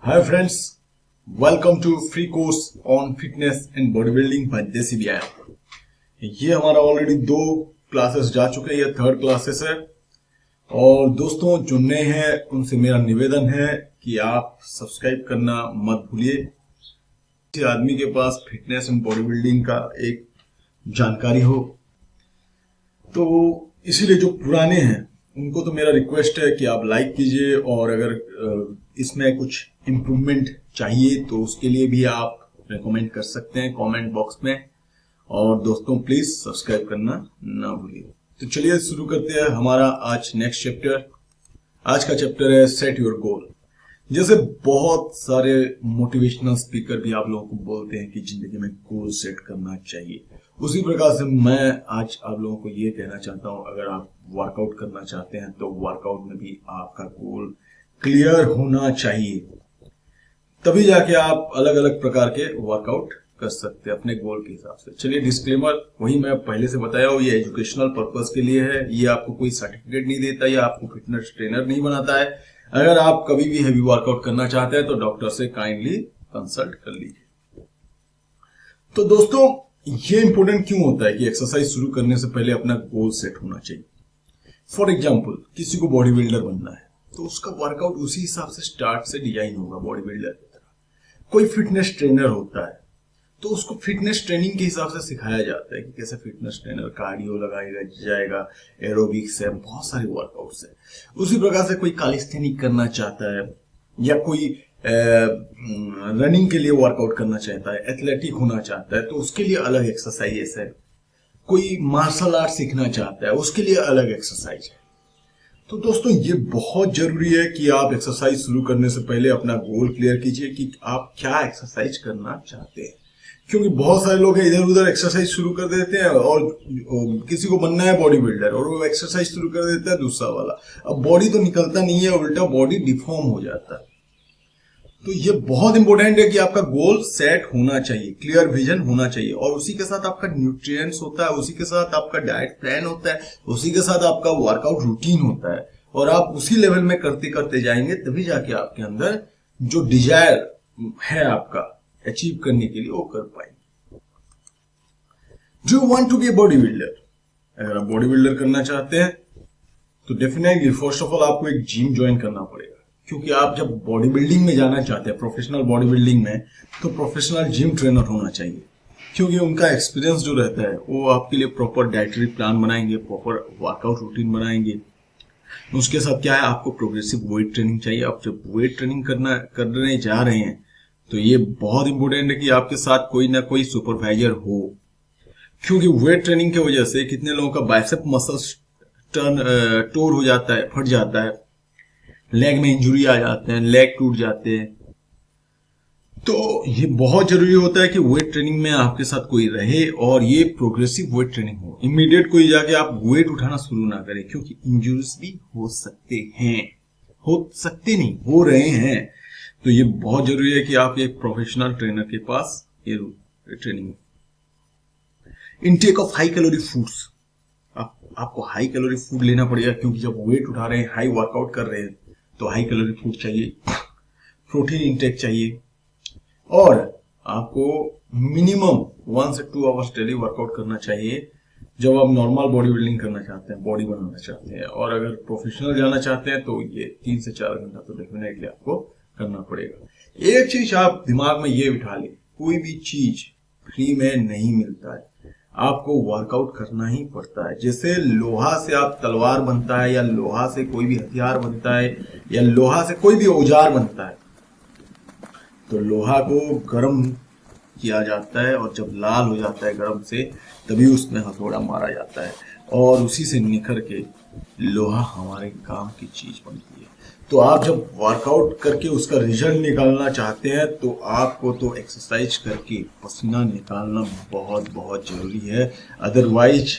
Hi friends, welcome to free course on fitness and bodybuilding by देसी व्यायाम। ये हमारा ऑलरेडी 2 क्लासेस जा चुके हैं, ये 3rd क्लासेस है। और दोस्तों जो नए हैं उनसे मेरा निवेदन है कि आप सब्सक्राइब करना मत भूलिए। किसी आदमी के पास फिटनेस एंड बॉडी बिल्डिंग का एक जानकारी हो, तो इसीलिए जो पुराने हैं उनको तो मेरा रिक्वेस्ट है कि आप लाइक कीजिए, और अगर इसमें कुछ इम्प्रूवमेंट चाहिए तो उसके लिए भी आप रेकमेंड कर सकते हैं कमेंट बॉक्स में। और दोस्तों प्लीज सब्सक्राइब करना ना भूलिए। तो चलिए शुरू करते हैं हमारा आज नेक्स्ट चैप्टर। आज का चैप्टर है सेट योर गोल। जैसे बहुत सारे मोटिवेशनल स्पीकर भी आप लोगों को बोलते हैं कि जिंदगी में गोल सेट करना चाहिए, उसी प्रकार से मैं आज आप लोगों को ये कहना चाहता हूं, अगर आप वर्कआउट करना चाहते हैं तो वर्कआउट में भी आपका गोल क्लियर होना चाहिए, तभी जाके आप अलग अलग प्रकार के वर्कआउट कर सकते हैं अपने गोल के हिसाब से। चलिए डिस्क्लेमर, वही मैं पहले से बताया हूं, ये एजुकेशनल पर्पस के लिए है, ये आपको कोई सर्टिफिकेट नहीं देता या आपको फिटनेस ट्रेनर नहीं बनाता है। अगर आप कभी भी हैवी वर्कआउट करना चाहते हैं तो डॉक्टर से काइंडली कंसल्ट कर लीजिए। तो दोस्तों ये इंपॉर्टेंट क्यों होता है कि एक्सरसाइज शुरू करने से पहले अपना गोल सेट होना चाहिए। फॉर एग्जाम्पल, किसी को बॉडी बिल्डर बनना है तो उसका वर्कआउट उसी हिसाब से स्टार्ट से डिजाइन होगा बॉडी बिल्डर की तरह। कोई फिटनेस ट्रेनर होता है तो उसको फिटनेस ट्रेनिंग के हिसाब से सिखाया जाता है कि कैसे फिटनेस ट्रेनर कार्डियो लगाएगा जाएगा, एरोबिक्स है, बहुत सारे वर्कआउट्स है। उसी प्रकार से कोई कैलिस्थेनिक करना चाहता है या कोई रनिंग के लिए वर्कआउट करना चाहता है, एथलेटिक होना चाहता है तो उसके लिए अलग एक्सरसाइज है। कोई मार्शल आर्ट सीखना चाहता है उसके लिए अलग एक्सरसाइज है। तो दोस्तों ये बहुत जरूरी है कि आप एक्सरसाइज शुरू करने से पहले अपना गोल क्लियर कीजिए कि आप क्या एक्सरसाइज करना चाहते हैं। क्योंकि बहुत सारे लोग इधर उधर एक्सरसाइज शुरू कर देते हैं, और किसी को बनना है बॉडी बिल्डर और वो एक्सरसाइज शुरू कर देता है दूसरा वाला, अब बॉडी तो निकलता नहीं है, उल्टा बॉडी डिफॉर्म हो जाता है। तो ये बहुत इंपॉर्टेंट है कि आपका गोल सेट होना चाहिए, क्लियर विजन होना चाहिए, और उसी के साथ आपका न्यूट्रिएंट्स होता है, उसी के साथ आपका डाइट प्लान होता है, उसी के साथ आपका वर्कआउट रूटीन होता है, और आप उसी लेवल में करते करते जाएंगे तभी जाके आपके अंदर जो डिजायर है आपका अचीव करने के लिए वो कर पाएंगे। Do you want to be a bodybuilder? अगर आप बॉडी बिल्डर करना चाहते हैं तो डेफिनेटली फर्स्ट ऑफ ऑल आपको एक जिम ज्वाइन करना पड़ेगा, क्योंकि आप जब बॉडी बिल्डिंग में जाना चाहते हैं, प्रोफेशनल बॉडी बिल्डिंग में, तो प्रोफेशनल जिम ट्रेनर होना चाहिए, क्योंकि उनका एक्सपीरियंस जो रहता है वो आपके लिए प्रॉपर डाइटरी प्लान बनाएंगे, प्रॉपर वर्कआउट रूटीन बनाएंगे। उसके साथ क्या है, आपको प्रोग्रेसिव वेट ट्रेनिंग चाहिए। आप जब वेट ट्रेनिंग करने जा रहे हैं तो ये बहुत इंपॉर्टेंट है कि आपके साथ कोई ना कोई सुपरवाइजर हो, क्योंकि वेट ट्रेनिंग की वजह से कितने लोगों का बाइसेप मसल्स टोर हो जाता है, फट जाता है, लेग में इंजुरी आ जाते हैं, लेग टूट जाते हैं। तो ये बहुत जरूरी होता है कि वेट ट्रेनिंग में आपके साथ कोई रहे और ये प्रोग्रेसिव वेट ट्रेनिंग हो। इमीडिएट कोई जाके आप वेट उठाना शुरू ना करें, क्योंकि इंजुरीज भी हो सकते हैं, हो सकते नहीं, हो रहे हैं। तो ये बहुत जरूरी है कि आप एक प्रोफेशनल ट्रेनर के पास ये training. Intake of high calorie foods, आपको हाई कैलोरी फूड लेना पड़ेगा, क्योंकि जब वेट उठा रहे हैं, हाई वर्कआउट कर रहे हैं तो हाई कैलोरी फूड चाहिए, प्रोटीन इंटेक चाहिए, और आपको मिनिमम 1 से 2 आवर्स डेली वर्कआउट करना चाहिए जब आप नॉर्मल बॉडी बिल्डिंग करना चाहते हैं, बॉडी बनाना चाहते हैं। और अगर प्रोफेशनल जाना चाहते हैं तो ये 3 से 4 घंटा तो डेफिनेटली आपको करना पड़ेगा। एक चीज आप दिमाग में ये बिठा ले, कोई भी चीज फ्री में नहीं मिलता है, आपको वर्कआउट करना ही पड़ता है। जैसे लोहा से आप तलवार बनता है, या लोहा से कोई भी हथियार बनता है, या लोहा से कोई भी औजार बनता है, तो लोहा को गर्म किया जाता है और जब लाल हो जाता है गर्म से, तभी उसमें हथौड़ा मारा जाता है, और उसी से निखर के लोहा हमारे काम की चीज बनती है। तो आप जब वर्कआउट करके उसका रिजल्ट निकालना चाहते हैं तो आपको तो एक्सरसाइज करके पसीना निकालना बहुत बहुत जरूरी है। अदरवाइज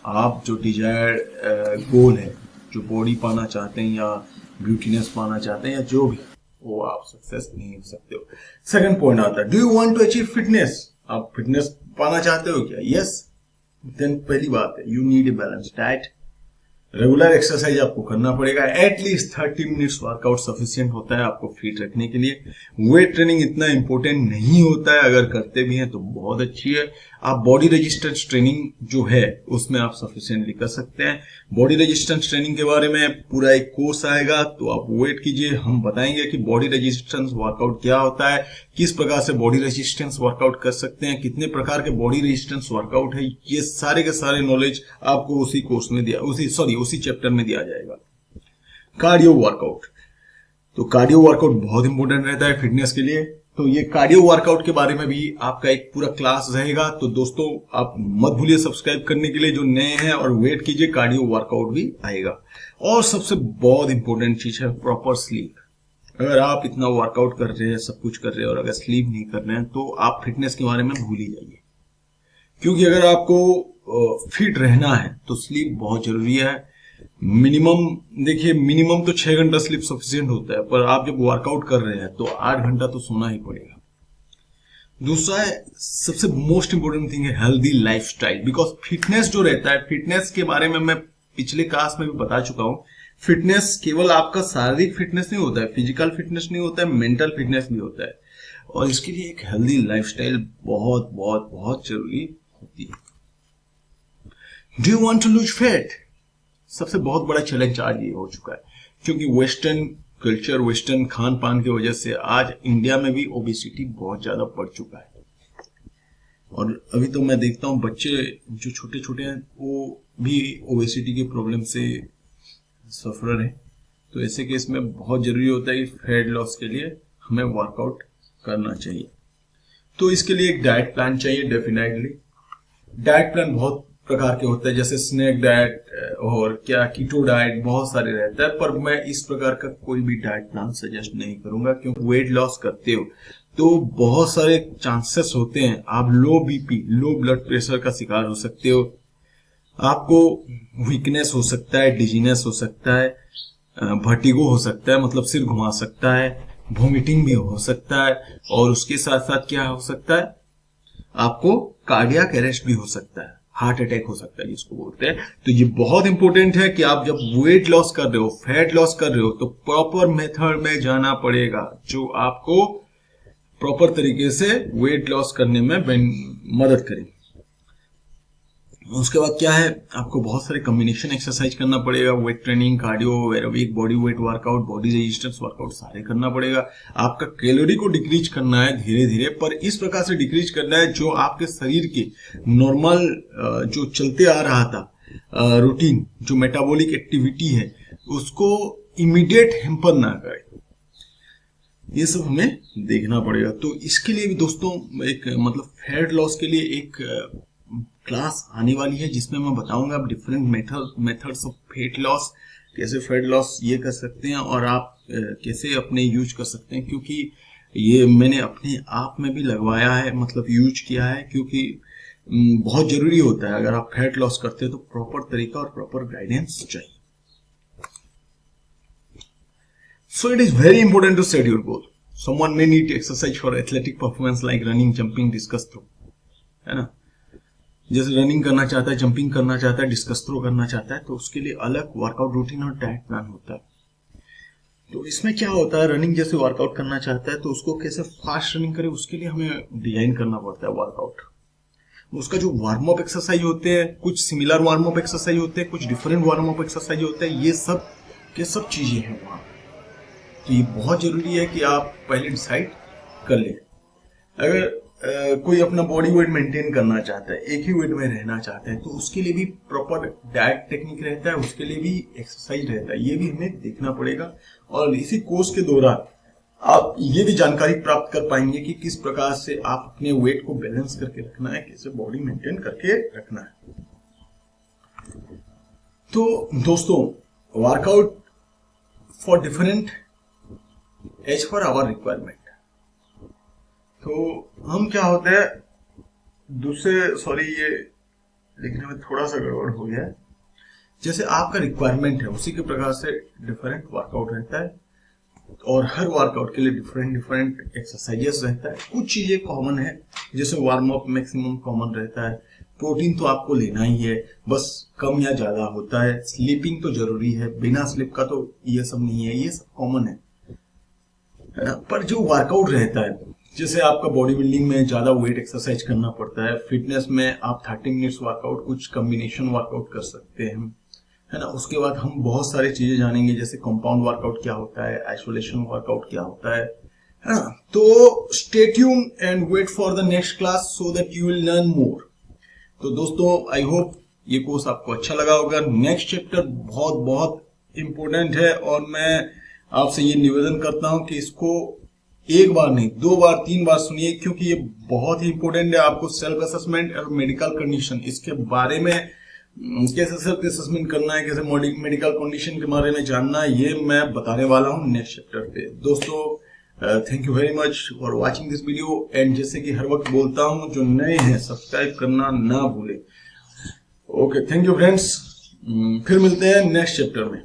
आप जो डिजायर्ड गोल है, जो बॉडी पाना चाहते हैं या ब्यूटीनेस पाना चाहते हैं या जो भी, वो आप सक्सेस नहीं हो सकते हो। सेकंड पॉइंट आता है, do you want to achieve fitness? आप फिटनेस पाना चाहते हो क्या? यस, देन पहली बात है, you need a balance diet, regular exercise आपको करना पड़ेगा। एटलीस्ट 30 मिनट्स वर्कआउट सफिशिएंट होता है आपको फिट रखने के लिए। वेट ट्रेनिंग इतना इंपॉर्टेंट नहीं होता है, अगर करते भी हैं तो बहुत अच्छी है। आप बॉडी रेजिस्टेंस ट्रेनिंग जो है उसमें आप सफिशिएंटली कर सकते हैं। बॉडी रेजिस्टेंस ट्रेनिंग के बारे में पूरा एक कोर्स आएगा, तो आप वेट कीजिए। हम बताएंगे कि बॉडी रेजिस्टेंस वर्कआउट क्या होता है, किस प्रकार से बॉडी रेजिस्टेंस वर्कआउट कर सकते हैं, कितने प्रकार के बॉडी रेजिस्टेंस वर्कआउट है, ये सारे के सारे नॉलेज आपको उसी कोर्स में उसी चैप्टर में दिया जाएगा। कार्डियो वर्कआउट, तो कार्डियो वर्कआउट बहुत इंपॉर्टेंट रहता है फिटनेस के लिए। तो ये कार्डियो वर्कआउट के बारे में भी आपका एक पूरा क्लास रहेगा। तो दोस्तों आप मत भूलिए सब्सक्राइब करने के लिए जो नए हैं, और वेट कीजिए, कार्डियो वर्कआउट भी आएगा। और सबसे बहुत इंपॉर्टेंट चीज है प्रॉपर स्लीप। अगर आप इतना वर्कआउट कर रहे हैं, सब कुछ कर रहे हैं, और अगर स्लीप नहीं कर रहे हैं तो आप फिटनेस के बारे में भूल ही जाइए। क्योंकि अगर आपको फिट रहना है तो स्लीप बहुत जरूरी है। मिनिमम तो 6 घंटा स्लीप सफिशिएंट होता है, पर आप जब वर्कआउट कर रहे हैं तो 8 घंटा तो सोना ही पड़ेगा। दूसरा है, सबसे मोस्ट इंपोर्टेंट थिंग है हेल्दी लाइफस्टाइल। बिकॉज फिटनेस जो रहता है, फिटनेस के बारे में मैं पिछले क्लास में भी बता चुका हूं। फिटनेस केवल आपका शारीरिक फिटनेस नहीं होता है, फिजिकल फिटनेस नहीं होता है, मेंटल फिटनेस भी होता है। और इसके लिए एक हेल्दी लाइफस्टाइल बहुत बहुत बहुत जरूरी होती है। Do you want to lose fat? सबसे बहुत बड़ा चैलेंज आज ये हो चुका है, क्योंकि वेस्टर्न कल्चर, वेस्टर्न खान पान की वजह से आज इंडिया में भी ओबेसिटी बहुत ज्यादा बढ़ चुका है। और अभी तो मैं देखता हूँ बच्चे जो छोटे छोटे हैं वो भी ओबेसिटी के प्रॉब्लम से सफर है। तो ऐसे केस में बहुत जरूरी होता है कि फैट लॉस के लिए हमें वर्कआउट करना चाहिए। तो इसके लिए एक डाइट प्लान चाहिए डेफिनेटली। डाइट प्लान बहुत प्रकार के होते हैं, जैसे स्नैक डाइट और क्या कीटो डाइट, बहुत सारे रहता है। पर मैं इस प्रकार का कोई भी डाइट प्लान सजेस्ट नहीं करूंगा, क्योंकि वेट लॉस करते हो तो बहुत सारे चांसेस होते हैं आप लो बीपी, लो ब्लड प्रेशर का शिकार हो सकते हो। आपको वीकनेस हो सकता है, डिजीनेस हो सकता है, वर्टिगो हो सकता है, मतलब सिर घुमा सकता है, वोमिटिंग भी हो सकता है, और उसके साथ साथ क्या हो सकता है, आपको कार्डियक अरेस्ट भी हो सकता है, हार्ट अटैक हो सकता है जिसको बोलते हैं। तो ये बहुत इंपॉर्टेंट है कि आप जब वेट लॉस कर रहे हो, फैट लॉस कर रहे हो, तो प्रॉपर मेथड में जाना पड़ेगा जो आपको प्रॉपर तरीके से वेट लॉस करने में मदद करे। उसके बाद क्या है, आपको बहुत सारे कॉम्बिनेशन एक्सरसाइज करना पड़ेगा। Weight training, cardio, aerobic, body weight workout, body resistance workout सारे करना पड़ेगा। आपका कैलोरी को डिक्रीज करना है धीरे धीरे, पर इस प्रकार से डिक्रीज करना है जो आपके शरीर के नॉर्मल जो चलते आ रहा था रूटीन, जो मेटाबॉलिक एक्टिविटी है, उसको इमीडिएट हेम्पर ना करे। ये सब हमें देखना पड़ेगा। तो इसके लिए भी दोस्तों एक मतलब फैट लॉस के लिए एक क्लास आने वाली है, जिसमें मैं बताऊंगा different methods of fat loss, कैसे फैट लॉस ये कर सकते हैं और आप कैसे अपने यूज कर सकते हैं। क्योंकि ये मैंने अपने आप में भी लगवाया है, मतलब यूज किया है, क्योंकि बहुत जरूरी होता है। अगर आप फैट लॉस करते हैं तो प्रॉपर तरीका और प्रॉपर गाइडेंस चाहिए। So it is very important to set your goal. Someone may need exercise for athletic performance like running, jumping, discus throw, है ना। जैसे रनिंग करना चाहता है, जंपिंग करना चाहता है, डिस्कस थ्रो करना चाहता है, तो उसके लिए अलग वर्कआउट रूटीन और डाइट प्लान होता है। तो इसमें क्या होता है, रनिंग जैसे वर्कआउट करना चाहता है तो उसको कैसे फास्ट रनिंग करे, उसके लिए हमें डिजाइन करना पड़ता है वर्कआउट। उसका जो वार्म अप एक्सरसाइज होते हैं, कुछ सिमिलर वार्म अप एक्सरसाइज होते हैं, कुछ डिफरेंट वार्म अप एक्सरसाइज होते हैं, ये सब के सब चीजें हैं वहां। तो ये बहुत जरूरी है कि आप पहले डिसाइड कर लें। अगर कोई अपना बॉडी वेट मेंटेन करना चाहता है, एक ही वेट में रहना चाहता है, तो उसके लिए भी प्रॉपर डाइट टेक्निक रहता है, उसके लिए भी एक्सरसाइज रहता है, ये भी हमें देखना पड़ेगा। और इसी कोर्स के दौरान आप ये भी जानकारी प्राप्त कर पाएंगे कि किस प्रकार से आप अपने वेट को बैलेंस करके रखना है, कैसे बॉडी मेंटेन करके रखना है। तो दोस्तों, workout for different age for our requirement. तो हम क्या होते हैं ये लिखने में थोड़ा सा गड़बड़ हो गया है। जैसे आपका रिक्वायरमेंट है उसी के प्रकार से डिफरेंट वर्कआउट रहता है, और हर वर्कआउट के लिए डिफरेंट एक्सरसाइजेस रहता है। कुछ चीजें कॉमन है, जैसे वार्म अप मैक्सिमम कॉमन रहता है, प्रोटीन तो आपको लेना ही है, बस कम या ज्यादा होता है। स्लीपिंग तो जरूरी है, बिना स्लीप का तो ये सब नहीं है, ये सब कॉमन है ना। पर जो वर्कआउट रहता है, जैसे आपका बॉडी बिल्डिंग में ज्यादा वेट एक्सरसाइज करना पड़ता है, फिटनेस में आप 30 मिनट्स वर्कआउट, कुछ कॉम्बिनेशन वर्कआउट कर सकते हैं, है ना। उसके बाद हम बहुत सारी चीजें जानेंगे, जैसे कंपाउंड वर्कआउट क्या होता है, आइसोलेशन वर्कआउट क्या होता है ना। तो stay tune and wait for the next class so that you will learn more. तो दोस्तों, आई होप ये कोर्स आपको अच्छा लगा होगा। नेक्स्ट चैप्टर बहुत बहुत इंपॉर्टेंट है और मैं आपसे ये निवेदन करता हूं कि इसको एक बार नहीं, 2 बार 3 बार सुनिए, क्योंकि ये बहुत ही इंपॉर्टेंट है। आपको सेल्फ असेसमेंट और मेडिकल कंडीशन, इसके बारे में कैसे सेल्फ असेसमेंट करना है, कैसे मेडिकल कंडीशन के बारे में जानना है, ये मैं बताने वाला हूं नेक्स्ट चैप्टर पे। दोस्तों, thank you very much for watching this video. And जैसे कि हर वक्त बोलता हूं, जो नए हैं सब्सक्राइब करना ना भूलें। ओके, थैंक यू फ्रेंड्स, फिर मिलते हैं नेक्स्ट चैप्टर में।